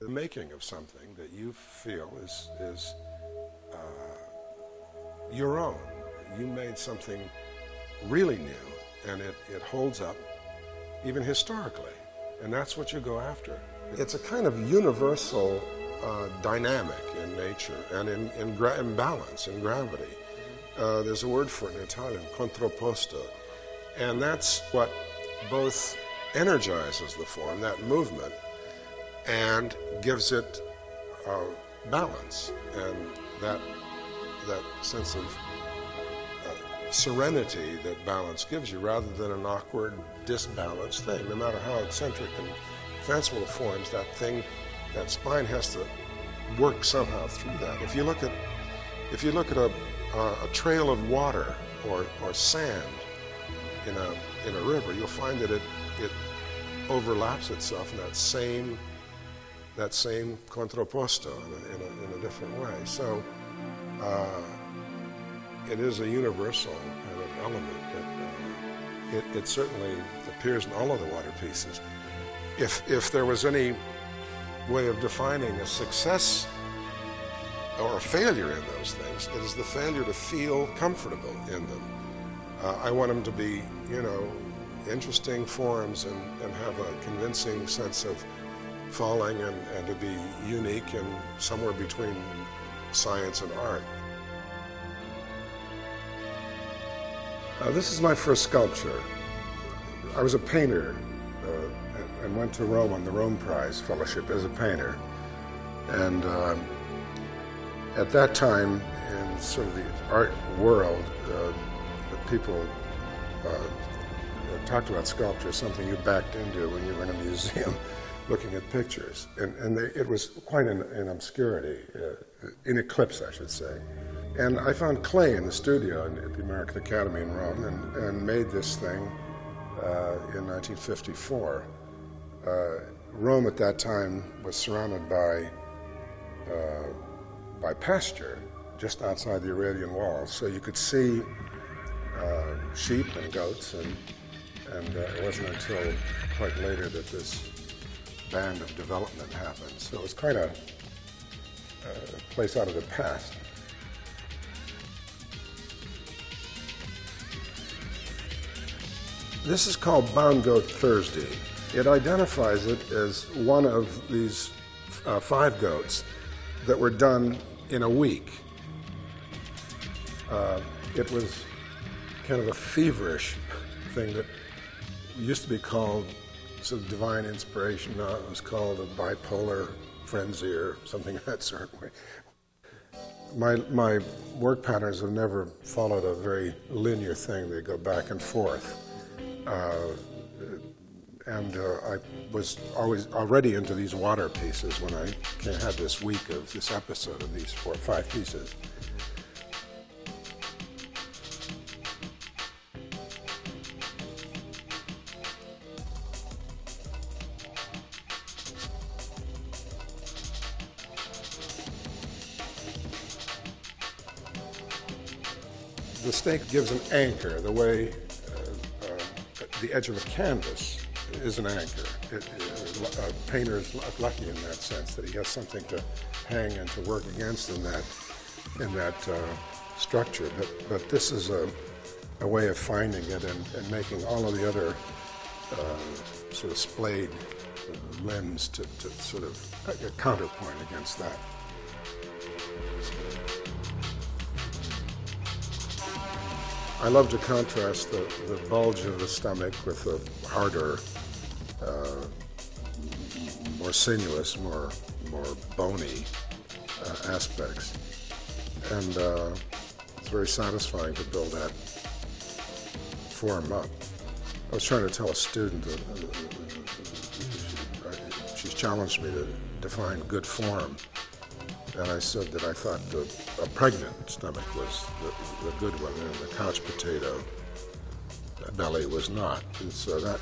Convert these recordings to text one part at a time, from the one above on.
the making of something that you feel is your own. You made something really new, and it holds up even historically, and that's what you go after. It's a kind of universal dynamic in nature and in balance, in gravity. There's a word for it in Italian, contrapposto, and that's what both energizes the form, that movement, and gives it balance and that sense of serenity that balance gives you, rather than an awkward, disbalanced thing. No matter how eccentric and fanciful it forms, that spine has to work somehow through that. If you look at a trail of water or sand in a river, you'll find that it overlaps itself in that same contrapposto in a different way. So it is a universal kind of element that it certainly appears in all of the water pieces. If there was any way of defining a success or a failure in those things, it is the failure to feel comfortable in them. I want them to be, interesting forms and have a convincing sense of falling and to be unique and somewhere between science and art. This is my first sculpture. I was a painter and went to Rome on the Rome Prize Fellowship as a painter. And at that time, in sort of the art world, the people talked about sculpture as something you backed into when you were in a museum looking at pictures. And it was quite in obscurity, in eclipse, I should say. And I found clay in the studio at the American Academy in Rome and made this thing in 1954. Rome at that time was surrounded by pasture just outside the Aurelian Walls, so you could see sheep and goats, and it wasn't until quite later that this band of development happened. So it was quite a place out of the past. This is called Bound Goat Thursday. It identifies it as one of these 5 goats that were done in a week. It was kind of a feverish thing that used to be called sort of divine inspiration. Now it was called a bipolar frenzy or something of that sort. My work patterns have never followed a very linear thing. They go back and forth. I was always already into these water pieces when I had this week of this episode of these 4 or 5 pieces. The stake gives an anchor the way the edge of a canvas is an anchor. A painter is lucky in that sense that he has something to hang and to work against in that structure. But this is a way of finding it and making all of the other sort of splayed limbs to sort of a counterpoint against that. I love to contrast the bulge of the stomach with the harder, more sinuous, more bony aspects. And it's very satisfying to build that form up. I was trying to tell a student, she's challenged me to define good form. And I said that I thought a pregnant stomach was the good one, and the couch potato belly was not. And so that,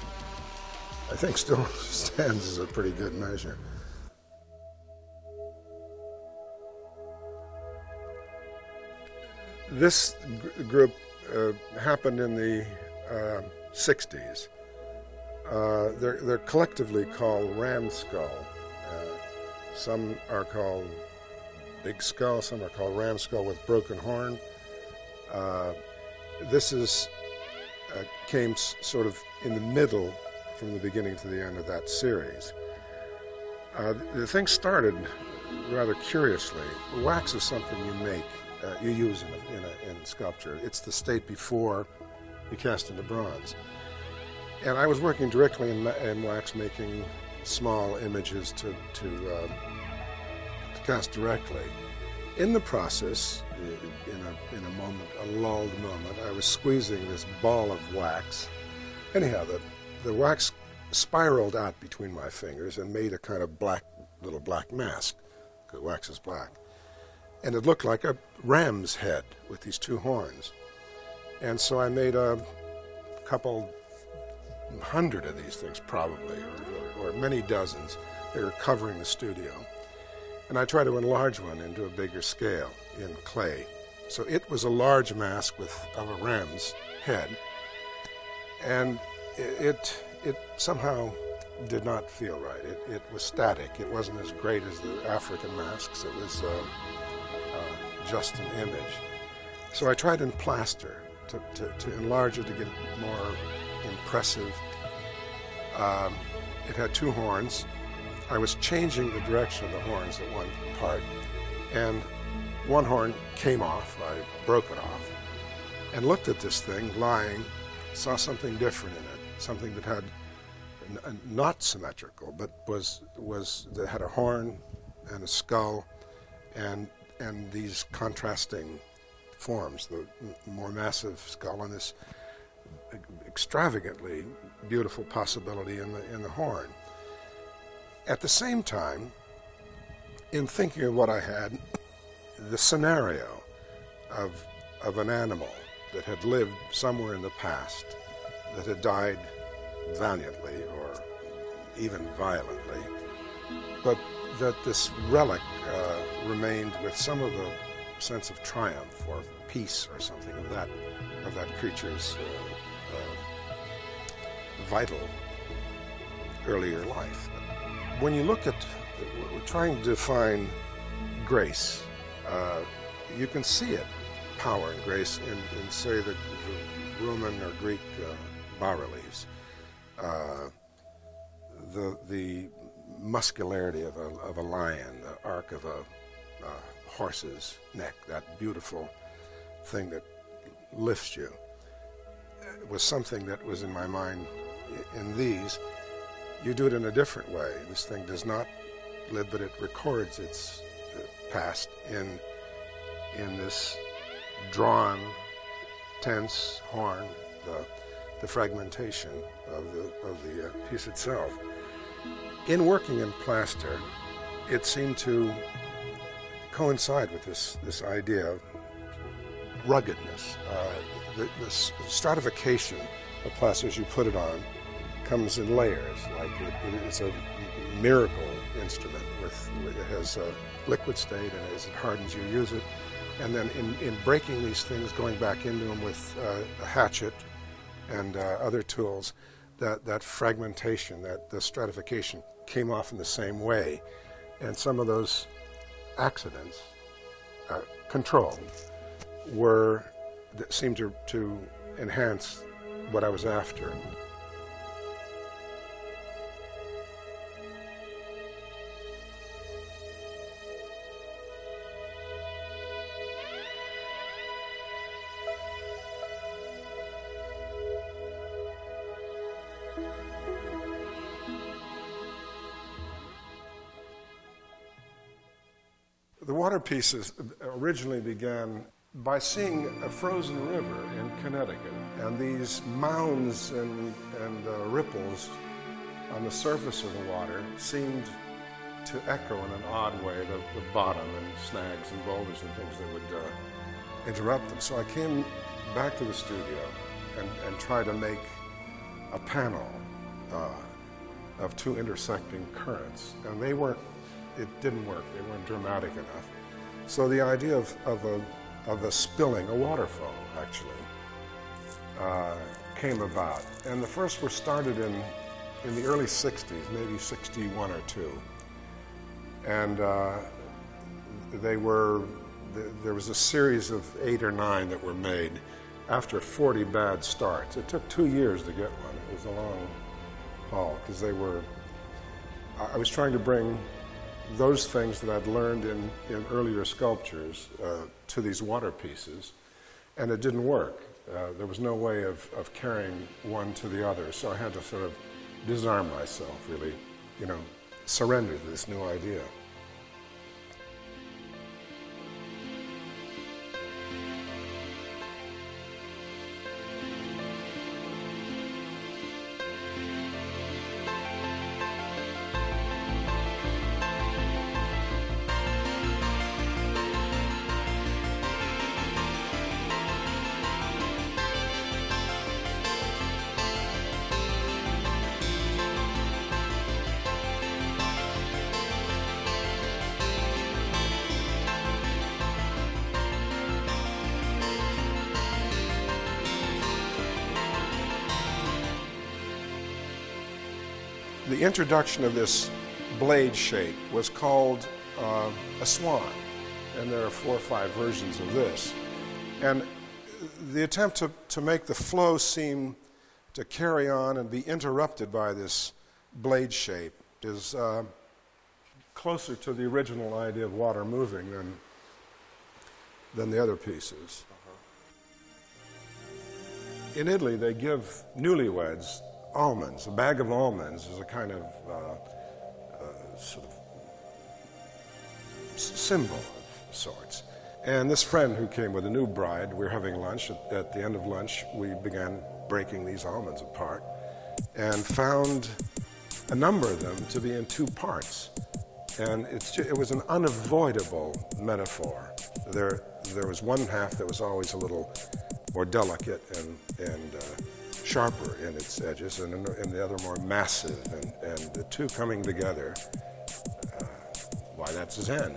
I think, still stands as a pretty good measure. This group happened in the 60s. They're collectively called ram skull. Some are called big skull, some are called ram skull with broken horn. This came sort of in the middle from the beginning to the end of that series. The thing started rather curiously. Wax is something you make, you use in sculpture. It's the state before you cast into bronze. And I was working directly in wax, making small images to cast directly. In the process, in a moment, a lulled moment, I was squeezing this ball of wax. Anyhow, the wax spiraled out between my fingers and made a kind of little black mask, because wax is black. And it looked like a ram's head with these two horns. And so I made a couple hundred of these things, probably, or many dozens. They were covering the studio. And I tried to enlarge one into a bigger scale in clay. So it was a large mask of a ram's head. And it somehow did not feel right. It was static. It wasn't as great as the African masks. It was just an image. So I tried in plaster to enlarge it, to get it more impressive. It had two horns. I was changing the direction of the horns at one part, and one horn came off. I broke it off and looked at this thing lying, saw something different in it, something that had not symmetrical, but that had a horn and a skull and these contrasting forms, the more massive skull and this extravagantly beautiful possibility in the horn. At the same time, in thinking of what I had, the scenario of an animal that had lived somewhere in the past, that had died valiantly or even violently, but that this relic remained with some of the sense of triumph or peace or something of that creature's vital earlier life. When you look at, trying to define grace, you can see it, power and grace, in say, the Roman or Greek bas-reliefs. The muscularity of a lion, the arc of a horse's neck, that beautiful thing that lifts you, was something that was in my mind in these. You do it in a different way. This thing does not live, but it records its past in this drawn, tense horn, the fragmentation of the piece itself. In working in plaster, it seemed to coincide with this idea of ruggedness. The stratification of plaster as you put it on comes in layers, like it's a miracle instrument. It has a liquid state, and as it hardens, you use it. And then in breaking these things, going back into them with a hatchet and other tools, that fragmentation, the stratification came off in the same way. And some of those accidents, controlled, that seemed to enhance what I was after. The water pieces originally began by seeing a frozen river in Connecticut, and these mounds and ripples on the surface of the water seemed to echo in an odd way the bottom, and snags and boulders and things that would interrupt them. So I came back to the studio and tried to make a panel of two intersecting currents, and it didn't work. They weren't dramatic enough. So the idea of a spilling, a waterfall, actually, came about. And the first were started in the early 60s, maybe 61 or 2. And there was a series of 8 or 9 that were made after 40 bad starts. It took 2 years to get one. It was a long haul because I was trying to bring those things that I'd learned in earlier sculptures to these water pieces, and it didn't work. There was no way of carrying one to the other, so I had to sort of disarm myself, really, surrender to this new idea. The introduction of this blade shape was called a swan, and there are 4 or 5 versions of this. And the attempt to make the flow seem to carry on and be interrupted by this blade shape is closer to the original idea of water moving than the other pieces. In Italy, they give newlyweds almonds. A bag of almonds is a kind of sort of symbol of sorts. And this friend who came with a new bride, we were having lunch. At the end of lunch, we began breaking these almonds apart and found a number of them to be in 2 parts. And it was an unavoidable metaphor. There was one half that was always a little more delicate and sharper in its edges, and the other more massive, and the 2 coming together, why, that's Zen.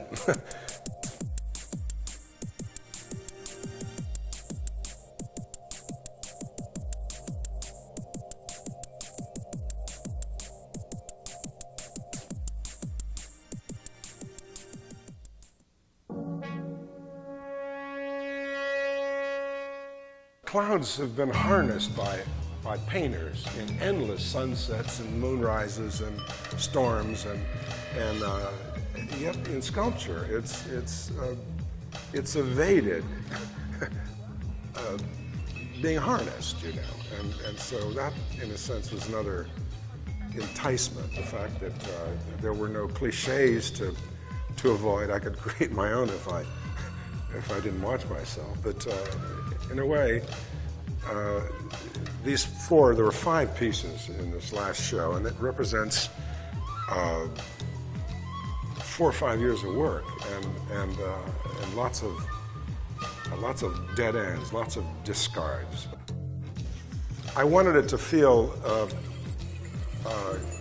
Clouds have been harnessed by painters in endless sunsets and moonrises and storms, and yet in sculpture it's evaded being harnessed, and so that in a sense was another enticement, the fact that there were no cliches to avoid. I could create my own if I didn't watch myself, but in a way, these 4, there were 5 pieces in this last show, and it represents 4 or 5 years of work and lots of dead ends, lots of discards. I wanted it to feel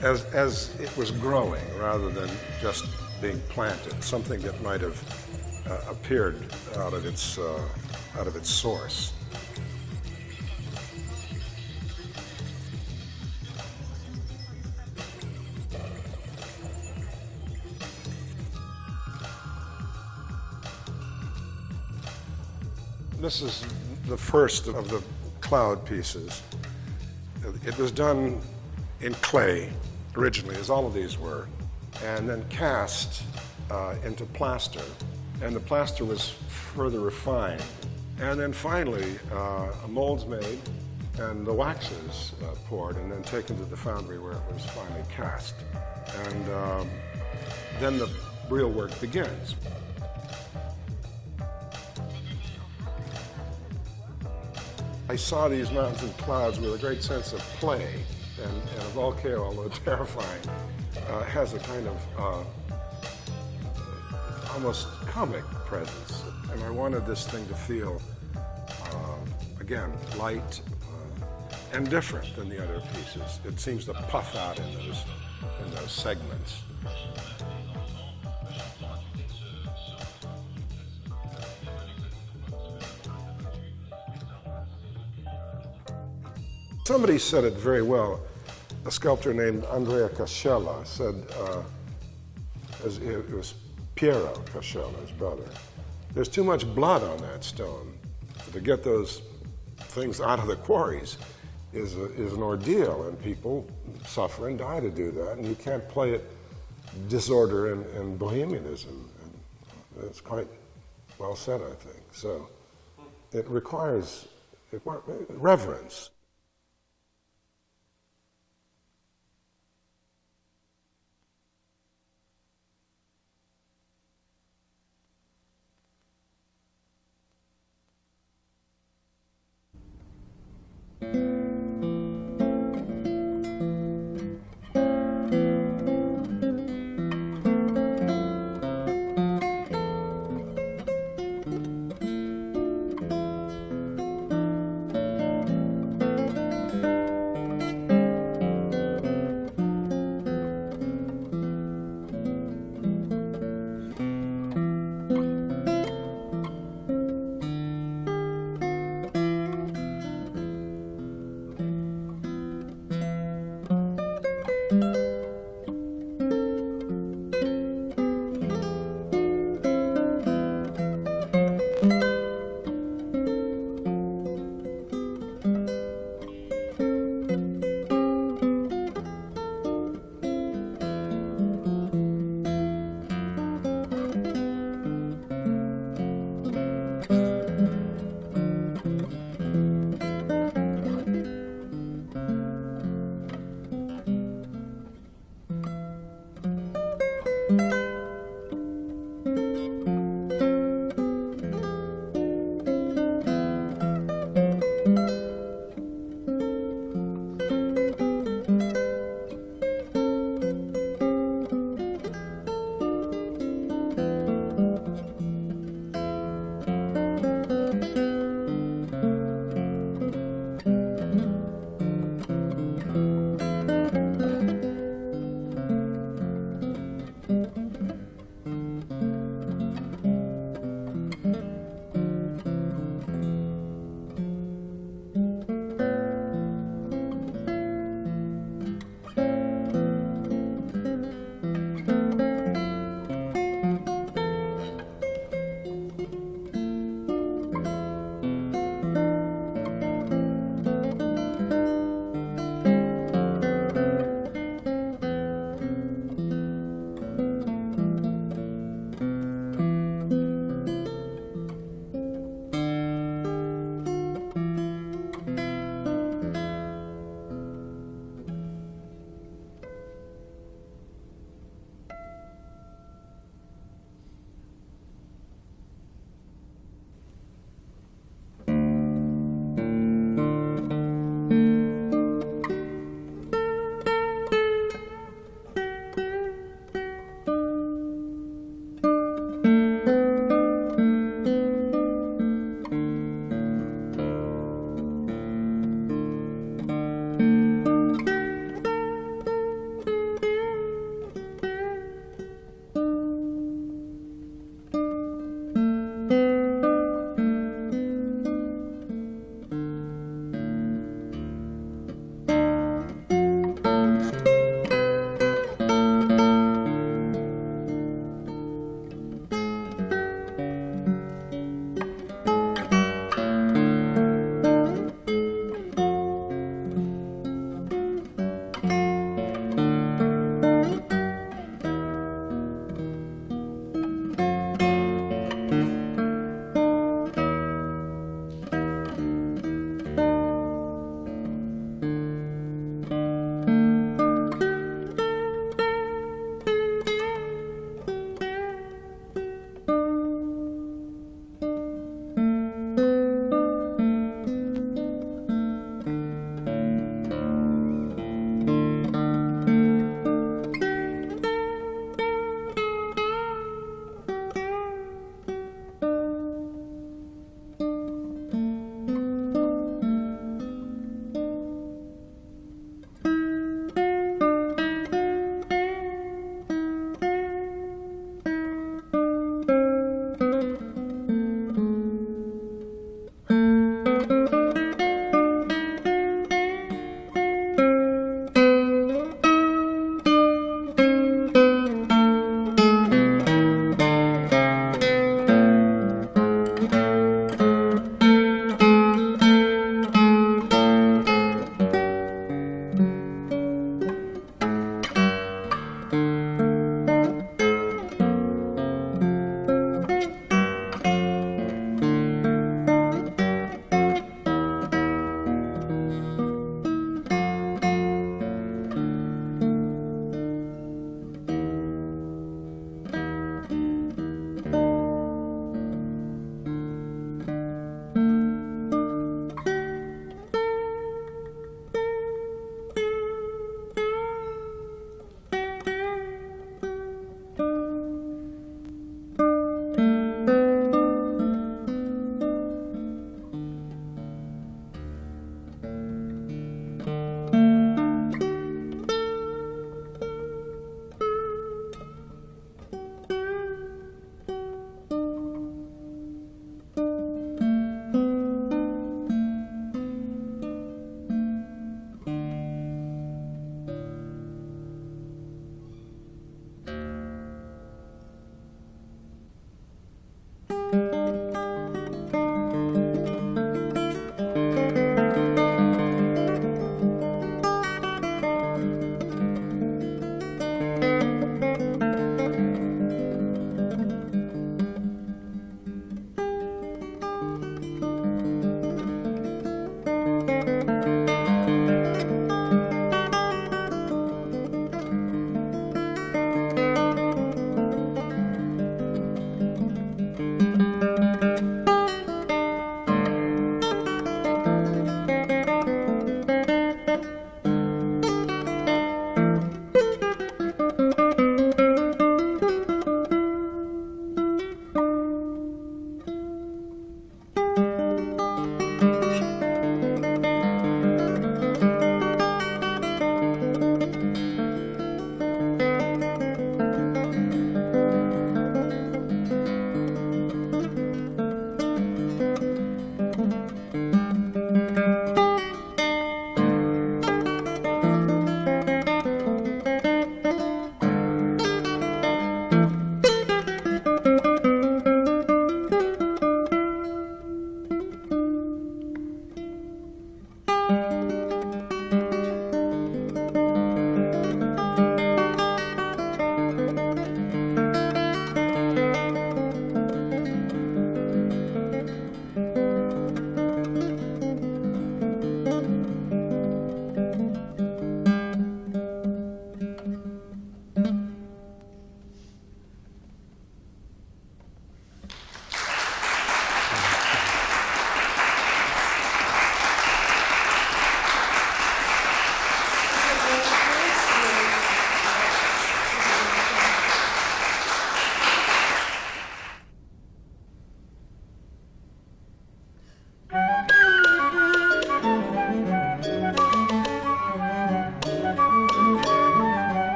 as it was growing rather than just being planted, something that might have appeared out of its source. This is the first of the cloud pieces. It was done in clay originally, as all of these were, and then cast into plaster. And the plaster was further refined. And then finally, a mold's made and the waxes poured and then taken to the foundry where it was finally cast. And then the real work begins. I saw these mountains and clouds with a great sense of play, and a volcano, although terrifying, has a kind of almost comic presence. And I wanted this thing to feel, again, light and different than the other pieces. It seems to puff out in those segments. Somebody said it very well. A sculptor named Andrea Cascella said, It was Piero Casciona's brother. There's too much blood on that stone. To get those things out of the quarries is an ordeal, and people suffer and die to do that, and you can't play it disorder and bohemianism. And it's quite well said, I think. So it requires reverence.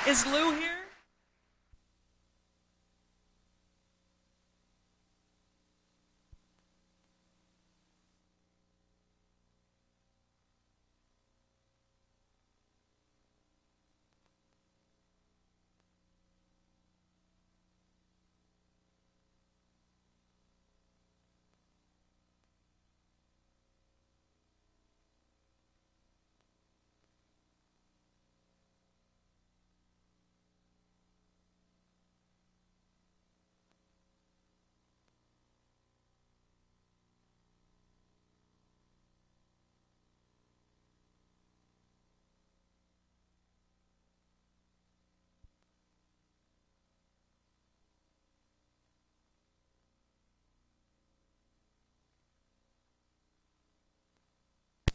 Is Lou here?